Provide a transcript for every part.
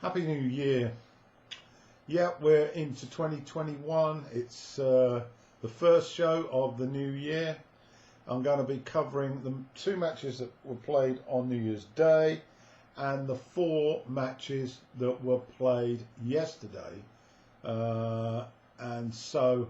Happy New Year. Yeah, we're into 2021. It's the first show of the new year. I'm going to be covering the 2 matches that were played on New Year's Day and the 4 matches that were played yesterday. And so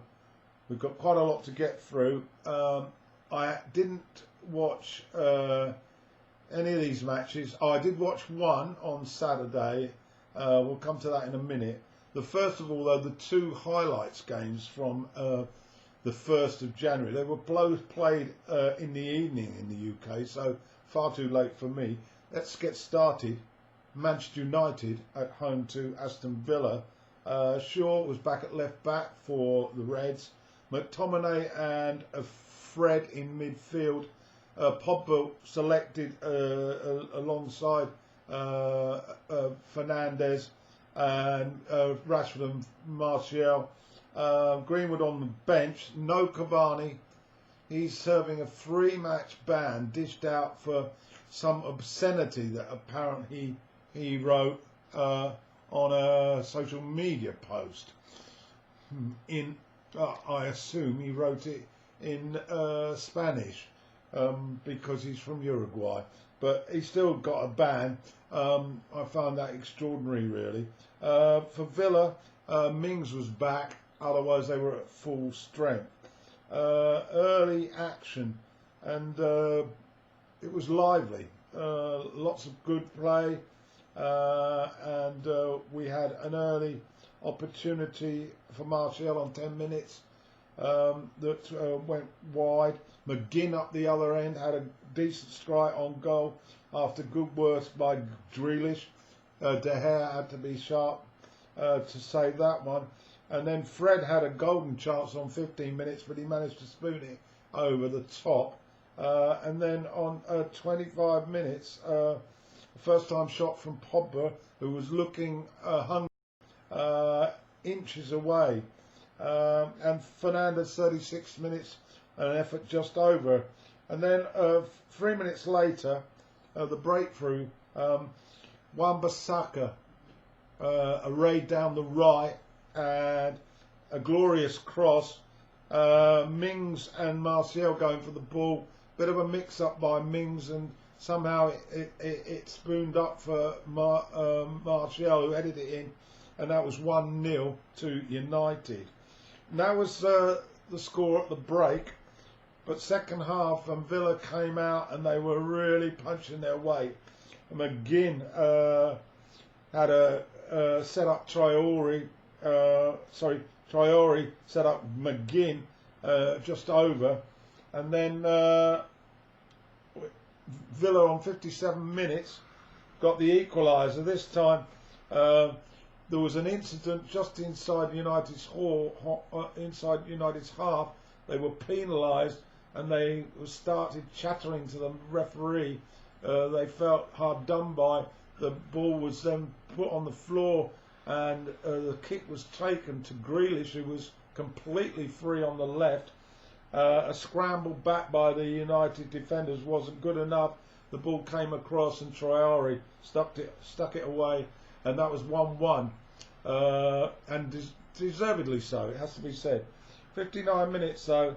we've got quite a lot to get through. I didn't watch any of these matches. I did watch one on Saturday. We'll come to that in a minute. The first of all, though, the 2 highlights games from the 1st of January. They were both played in the evening in the UK, so far too late for me. Let's get started. Manchester United at home to Aston Villa. Shaw was back at left back for the Reds. McTominay and Fred in midfield. Pogba selected alongside Fernandes and Rashford and Martial. Greenwood on the bench. No Cavani. He's serving a 3-match ban dished out for some obscenity that apparently he wrote on a social media post. I assume he wrote it in Spanish because he's from Uruguay, but he's still got a ban. I found that extraordinary, really. For Villa, Mings was back, otherwise they were at full strength. Early action, and it was lively. Lots of good play, and we had an early opportunity for Martial on 10 minutes that went wide. McGinn up the other end had a decent strike on goal after good work by Grealish. De Gea had to be sharp to save that one. And then Fred had a golden chance on 15 minutes, but he managed to spoon it over the top. And then on 25 minutes, a first-time shot from Pogba, who was looking hungry, inches away. And Fernandes, 36 minutes, an effort just over. And then 3 minutes later, the breakthrough, Wan-Bissaka, a raid down the right and a glorious cross. Mings and Martial going for the ball. Bit of a mix-up by Mings, and somehow it spooned up for Martial, who headed it in, and that was 1-0 to United. And that was the score at the break. But second half, Villa came out and they were really punching their weight. McGinn had a set up Traore set up McGinn just over, and then Villa on 57 minutes got the equaliser. This time there was an incident just inside United's half. They were penalised, and they started chattering to the referee. They felt hard done by. The ball was then put on the floor, and the kick was taken to Grealish, who was completely free on the left. A scramble back by the United defenders wasn't good enough. The ball came across, and Traore stuck it away, and that was 1-1, and deservedly so, it has to be said. 59 minutes though.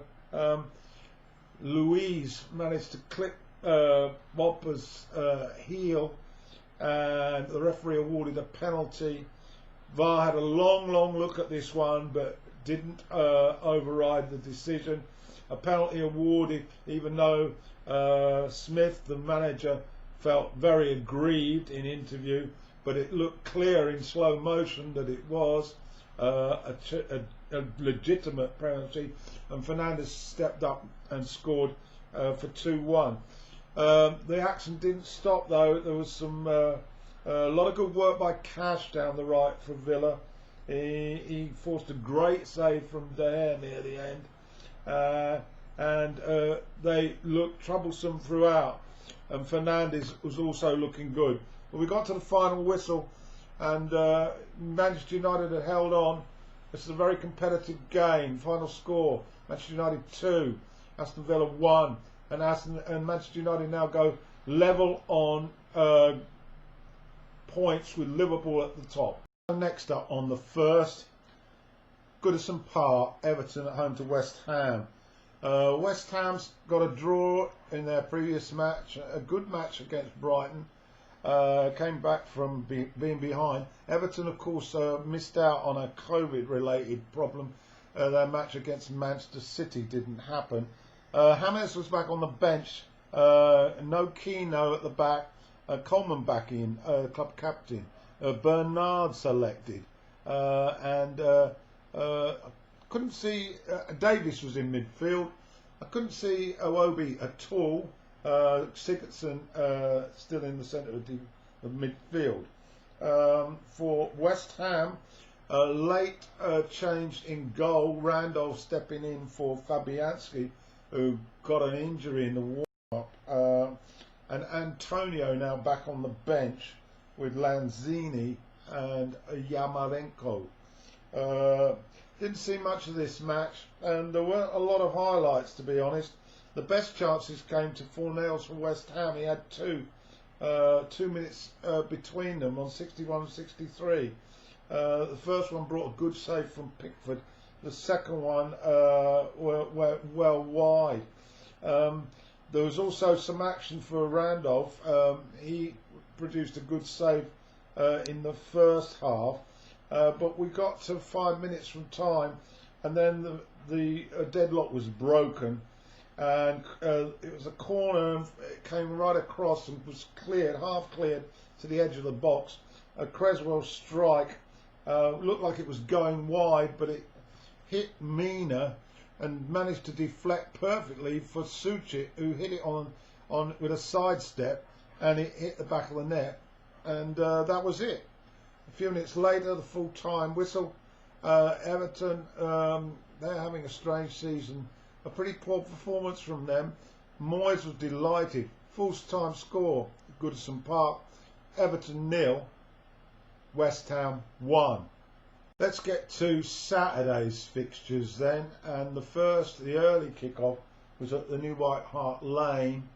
Luiz managed to clip Pogba's heel, and the referee awarded a penalty. VAR had a long look at this one, but didn't override the decision. A penalty awarded, even though Smith, the manager, felt very aggrieved in interview, but it looked clear in slow motion that it was a legitimate penalty, and Fernandes stepped up and scored for 2-1. The action didn't stop though. There was a lot of good work by Cash down the right for Villa. He forced a great save from De Gea near the end, and they looked troublesome throughout, and Fernandes was also looking good. But we got to the final whistle, and Manchester United had held on. This is a very competitive game. Final score: Manchester United 2, Aston Villa 1, and Manchester United now go level on points with Liverpool at the top. Next up on the first, Goodison Park, Everton at home to West Ham. West Ham's got a draw in their previous match, a good match against Brighton. Came back from being behind. Everton, of course, missed out on a COVID-related problem. Their match against Manchester City didn't happen. James was back on the bench. No Keno at the back. Coleman back in, club captain. Bernard selected. Couldn't see Davis was in midfield. I couldn't see Iwobi at all. Sigurdsson still in the centre of midfield. For West Ham, late change in goal. Randolph stepping in for Fabianski, who got an injury in the warm-up. And Antonio now back on the bench with Lanzini and Yamarenko. Didn't see much of this match, and there weren't a lot of highlights, to be honest. The best chances came to Fornells from West Ham. He had 2 minutes between them on 61 and 63. The first one brought a good save from Pickford. The second one went well wide. There was also some action for Randolph. He produced a good save in the first half. But we got to 5 minutes from time, and then the deadlock was broken, and it was a corner, and it came right across and was cleared, half cleared to the edge of the box. A Creswell strike looked like it was going wide, but it hit Mina and managed to deflect perfectly for Suchit, who hit it on with a sidestep, and it hit the back of the net, and that was it. A few minutes later, the full-time whistle. Everton, they're having a strange season. A pretty poor performance from them. Moyes was delighted. Full-time score, Goodison Park. Everton 0, West Ham 1. Let's get to Saturday's fixtures then. And the early kick-off was at the New White Hart Lane.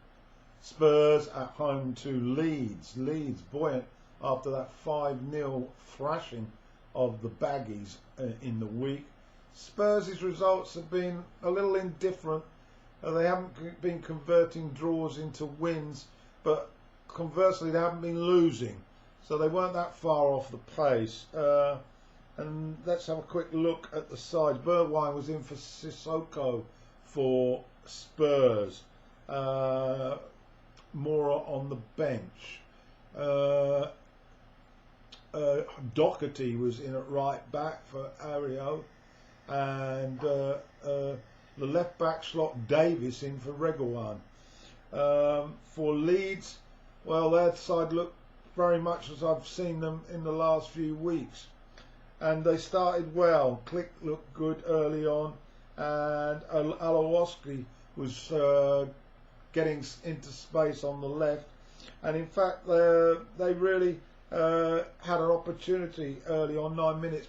Spurs at home to Leeds. Leeds buoyant after that 5-0 thrashing of the Baggies in the week. Spurs' results have been a little indifferent. They haven't been converting draws into wins, but conversely they haven't been losing. So they weren't that far off the pace. And let's have a quick look at the sides. Bergwijn was in for Sissoko for Spurs. Mora on the bench. Doherty was in at right back for Ario, and the left back slot Davis in for Reguilon. For Leeds, well, their side looked very much as I've seen them in the last few weeks, and they started well. Click looked good early on, and Alowski was getting into space on the left, and in fact they really had an opportunity early on. 9 minutes.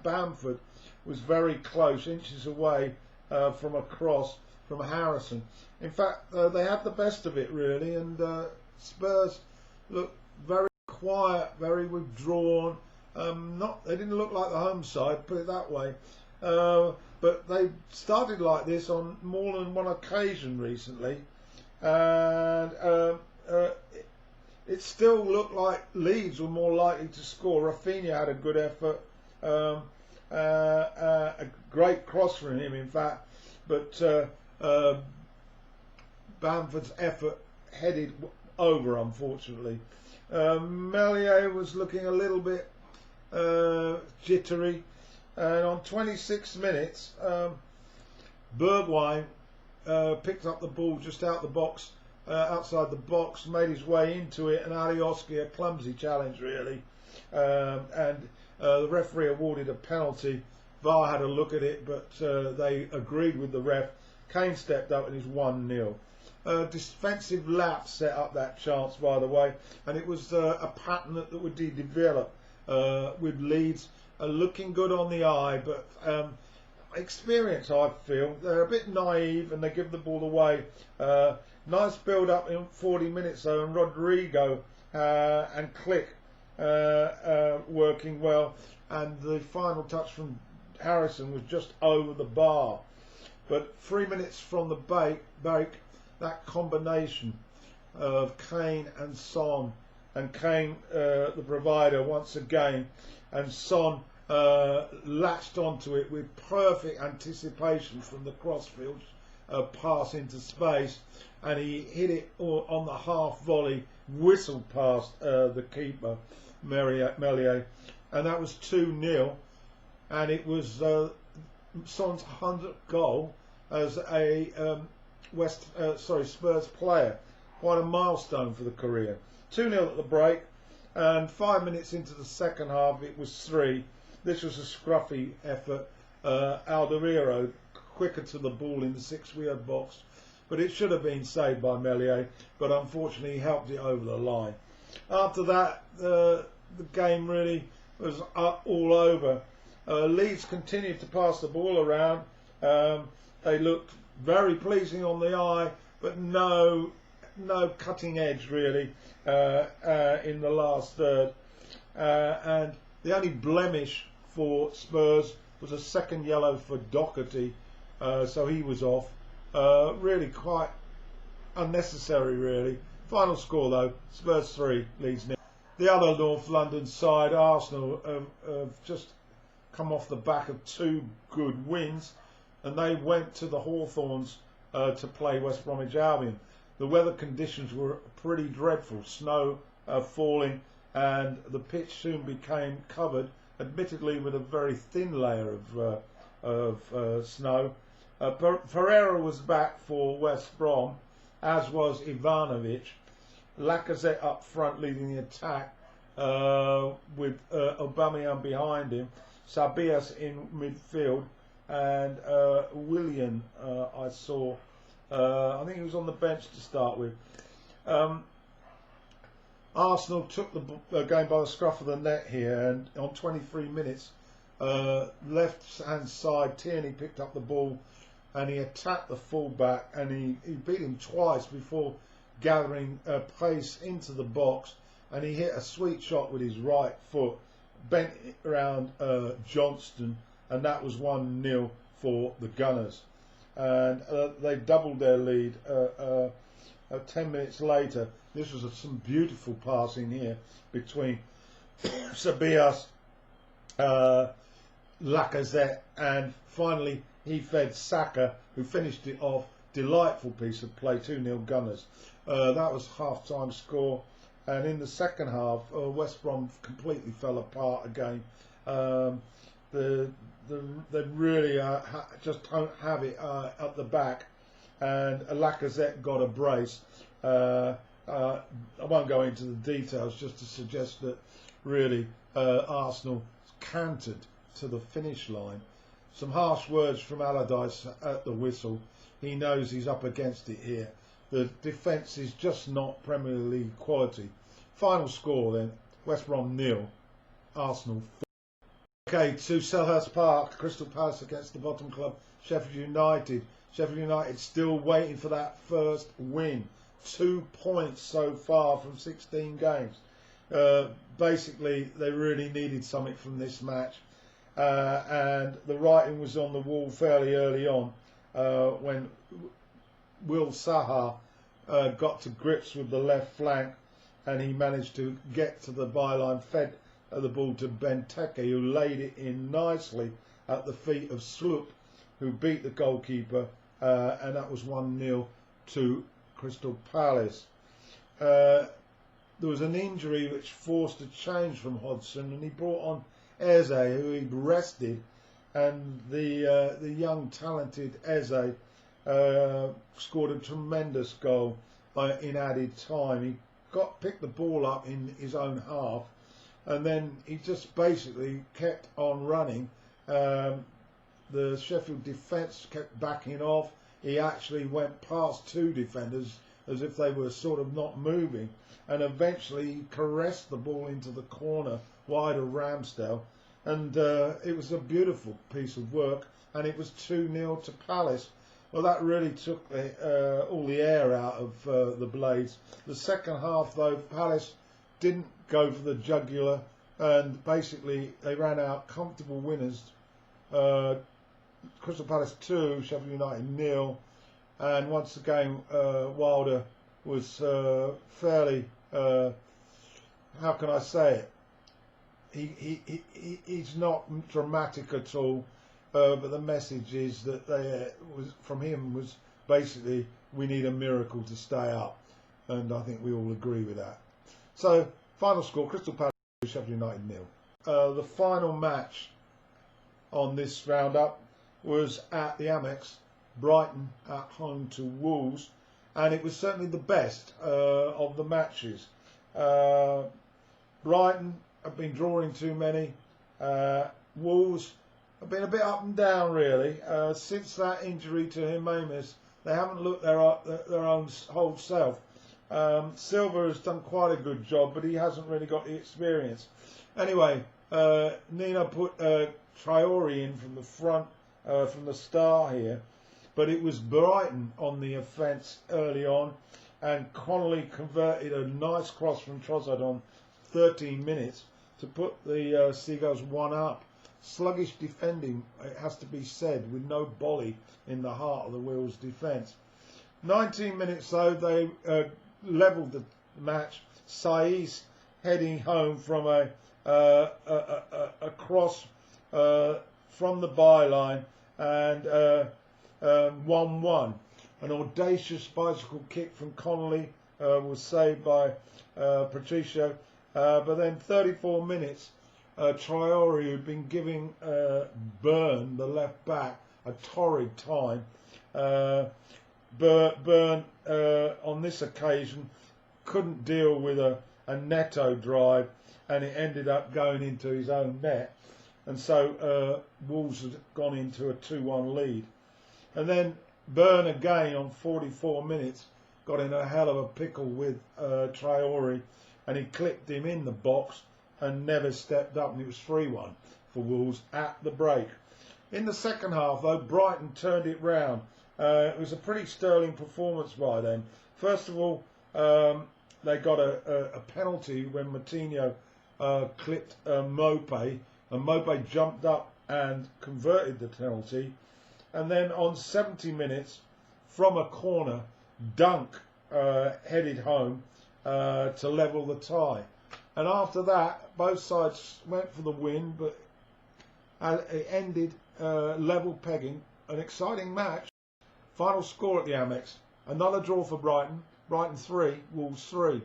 Bamford was very close, inches away from a cross from Harrison. In fact, they had the best of it really, and Spurs looked very quiet, very withdrawn. They didn't look like the home side, put it that way. But they started like this on more than one occasion recently, and it still looked like Leeds were more likely to score. Rafinha had a good effort, a great cross from him, in fact, but Bamford's effort headed over, unfortunately. Meslier was looking a little bit jittery, and on 26 minutes, Bergwijn picked up the ball just out the box. Outside the box, made his way into it, and Alioski, a clumsy challenge really, and the referee awarded a penalty. VAR had a look at it, but they agreed with the ref. Kane stepped up and it's 1-0. Defensive lapse set up that chance, by the way, and it was a pattern that would develop with Leeds looking good on the eye, but experience, I feel. They're a bit naive and they give the ball away. Nice build up in 40 minutes though, and Rodrigo and Click working well, and the final touch from Harrison was just over the bar. But 3 minutes from the break, that combination of Kane and Son, and Kane the provider once again, and Son latched onto it with perfect anticipation from the crossfield pass into space, and he hit it on the half volley, whistled past the keeper, Melier, and that was 2-0, and it was Son's 100th goal as a Spurs player. Quite a milestone for the career. 2-0 at the break, and 5 minutes into the second half it was 3. This was a scruffy effort. Alderweireld quicker to the ball in the 6-yard box, but it should have been saved by Melier, but unfortunately he helped it over the line. After that, the game really was all over. Leeds continued to pass the ball around. They looked very pleasing on the eye, but no cutting edge really in the last third. And the only blemish for Spurs was a second yellow for Doherty, so he was off. Really quite unnecessary really. Final score though, Spurs 3, Leeds 0. The other North London side, Arsenal, have just come off the back of 2 good wins, and they went to the Hawthorns to play West Bromwich Albion. The weather conditions were pretty dreadful, snow falling, and the pitch soon became covered, admittedly with a very thin layer of snow. Pereira was back for West Brom, as was Ivanovic. Lacazette up front leading the attack with Aubameyang behind him, Sabias in midfield, and Willian I saw. I think he was on the bench to start with. Arsenal took the game by the scruff of the neck here, and on 23 minutes, left hand side, Tierney picked up the ball and he attacked the fullback, and he beat him twice before gathering pace into the box, and he hit a sweet shot with his right foot, bent around Johnston, and that was 1-0 for the Gunners. And they doubled their lead 10 minutes later. This was some beautiful passing here between Sabias, Lacazette, and finally he fed Saka, who finished it off. Delightful piece of play, 2-0 Gunners. That was half-time score, and in the second half, West Brom completely fell apart again. They really just don't have it at the back, and Lacazette got a brace. I won't go into the details, just to suggest that really Arsenal cantered to the finish line. Some harsh words from Allardyce at the whistle. He knows he's up against it here. The defence is just not Premier League quality. Final score then, West Brom 0, Arsenal 4. Okay, to Selhurst Park, Crystal Palace against the bottom club, Sheffield United. Sheffield United still waiting for that first win. 2 points so far from 16 games. Basically, they really needed something from this match. And the writing was on the wall fairly early on when Will Saha got to grips with the left flank, and he managed to get to the byline, fed the ball to Benteke, who laid it in nicely at the feet of Sloop, who beat the goalkeeper, and that was 1-0 to Crystal Palace. There was an injury which forced a change from Hodgson, and he brought on Eze, who he'd rested, and the young talented Eze scored a tremendous goal in added time. He picked the ball up in his own half, and then he just basically kept on running. The Sheffield defence kept backing off. He actually went past 2 defenders as if they were sort of not moving, and eventually he caressed the ball into the corner wide of Ramsdale, and it was a beautiful piece of work, and it was 2-0 to Palace. Well, that really took all the air out of the Blades. The second half, though, Palace didn't go for the jugular, and basically they ran out comfortable winners. Crystal Palace 2, Sheffield United 0, and once again Wilder was fairly, how can I say it? He's not dramatic at all, but the message is that from him was basically, we need a miracle to stay up, and I think we all agree with that. So final score: Crystal Palace 2, Sheffield United 0. The final match on this roundup was at the Amex, Brighton at home to Wolves, and it was certainly the best of the matches. Brighton have been drawing too many. Wolves have been a bit up and down really. Since that injury to Jimenez, they haven't looked their own whole self. Silva has done quite a good job, but he hasn't really got the experience. Anyway, Nina put Traore in from the front, from the start here, but it was Brighton on the offence early on, and Connolly converted a nice cross from Trossard on 13 minutes to put the Seagulls 1-up. Sluggish defending, it has to be said, with no Bolly in the heart of the Wolves' defence. 19 minutes though, they levelled the match. Saiz heading home from a cross from the byline, and 1-1. An audacious bicycle kick from Connolly was saved by Patricio, but then 34 minutes, Traore, who'd been giving Byrne, the left back, a torrid time. Byrne on this occasion couldn't deal with a Neto drive, and it ended up going into his own net, and so Wolves had gone into a 2-1 lead. And then Byrne again on 44 minutes got in a hell of a pickle with Traore, and he clipped him in the box and never stepped up, and it was 3-1 for Wolves at the break. In the second half though, Brighton turned it round. It was a pretty sterling performance by them. First of all, they got a penalty when Moutinho clipped Mope, and Mope jumped up and converted the penalty. And then on 70 minutes, from a corner, Dunk headed home to level the tie. And after that, both sides went for the win, but it ended level pegging. An exciting match. Final score at the Amex: another draw for Brighton. Brighton 3, Wolves 3.